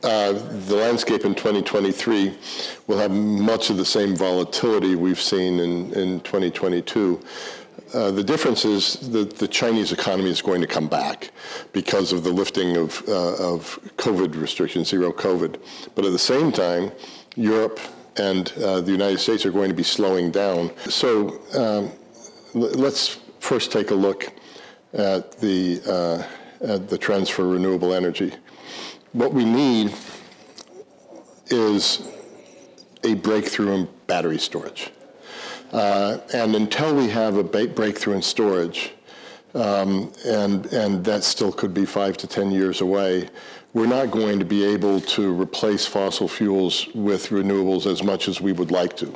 The landscape in 2023 will have much of the same volatility we've seen in 2022. The difference is that the Chinese economy is going to come back because of the lifting of COVID restrictions, zero COVID. But at the same time, Europe and the United States are going to be slowing down. So let's first take a look at the trends for renewable energy. What we need is a breakthrough in battery storage. And until we have a breakthrough in storage, and that still could be 5 to 10 years away, we're not going to be able to replace fossil fuels with renewables as much as we would like to.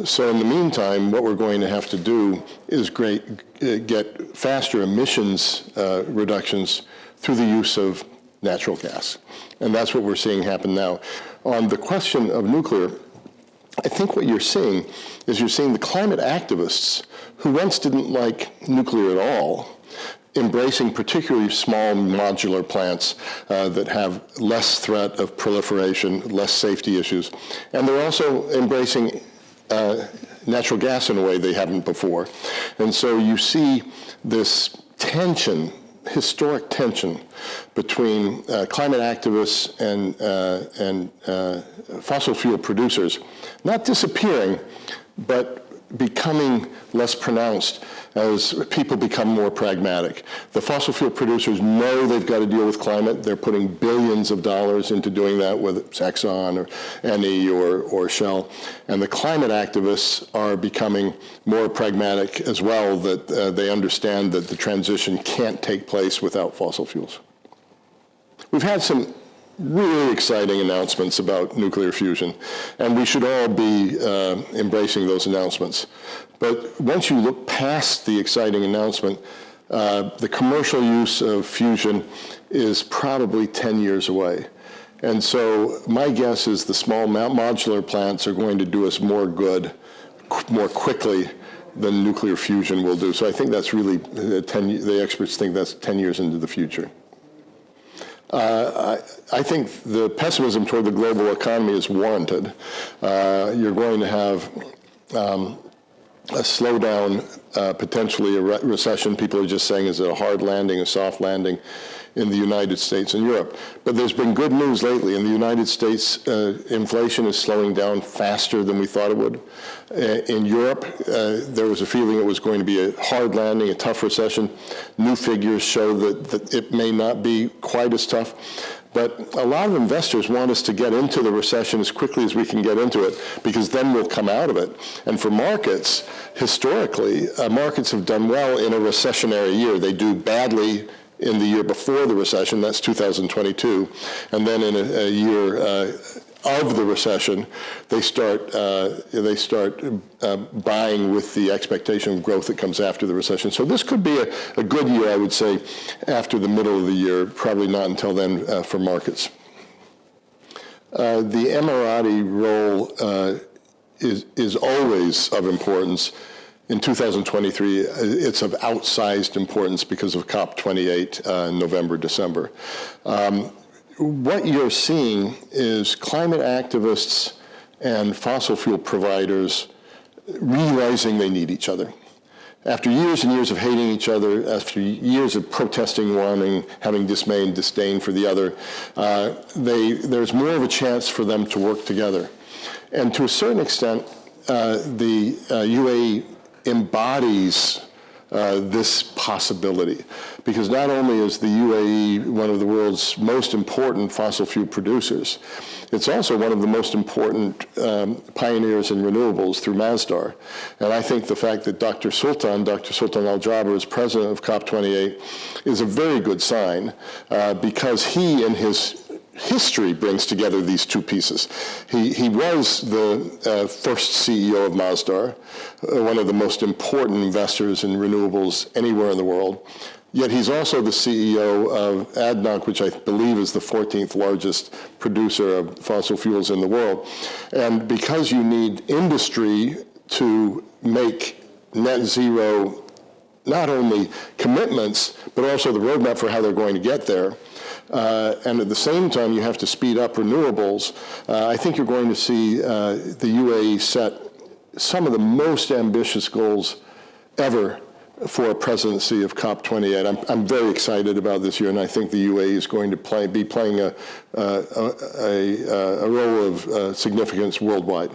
So in the meantime, what we're going to have to do is get faster emissions reductions through the use of natural gas. And that's what we're seeing happen now. On the question of nuclear, I think what you're seeing is you're seeing the climate activists who once didn't like nuclear at all, embracing particularly small modular plants that have less threat of proliferation, less safety issues. And they're also embracing natural gas in a way they haven't before. And so you see this tension, historic tension between climate activists and fossil fuel producers, not disappearing, but becoming less pronounced as people become more pragmatic. The fossil fuel producers know they've got to deal with climate. They're putting billions of dollars into doing that, whether it's Exxon or Eni or Shell. And the climate activists are becoming more pragmatic as well, that they understand that the transition can't take place without fossil fuels. We've had some really exciting announcements about nuclear fusion, and we should all be embracing those announcements. But once you look past the exciting announcement, the commercial use of fusion is probably 10 years away. And so my guess is the small modular plants are going to do us more good more quickly than nuclear fusion will do. So I think that's really, the experts think that's 10 years into the future. I think the pessimism toward the global economy is warranted. You're going to have a slowdown, potentially a recession. People are just saying, is it a hard landing, a soft landing in the United States and Europe? But there's been good news lately. In the United States, inflation is slowing down faster than we thought it would. In Europe, there was a feeling it was going to be a hard landing, a tough recession. New figures show that it may not be quite as tough. But a lot of investors want us to get into the recession as quickly as we can get into it, because then we'll come out of it. And for markets, historically, markets have done well in a recessionary year. They do badly in the year before the recession, that's 2022, and then in a year of the recession, they start buying with the expectation of growth that comes after the recession. So this could be a good year, I would say, after the middle of the year, probably not until then for markets. The Emirati role is always of importance. In 2023, it's of outsized importance because of COP28 in November, December. What you're seeing is climate activists and fossil fuel providers realizing they need each other. After years and years of hating each other, after years of protesting one and having dismay and disdain for the other, there's more of a chance for them to work together. And to a certain extent, the UAE embodies this possibility, because not only is the UAE one of the world's most important fossil fuel producers, it's also one of the most important pioneers in renewables through Masdar. And I think the fact that Dr. Sultan Al Jaber is president of COP28 is a very good sign, because he and his history brings together these two pieces. He was the first CEO of Masdar, one of the most important investors in renewables anywhere in the world. Yet he's also the CEO of ADNOC, which I believe is the 14th largest producer of fossil fuels in the world. And because you need industry to make net zero not only commitments, but also the roadmap for how they're going to get there, and at the same time you have to speed up renewables, I think you're going to see the UAE set some of the most ambitious goals ever for a presidency of COP28. I'm very excited about this year, and I think the UAE is going to be playing a role of significance worldwide.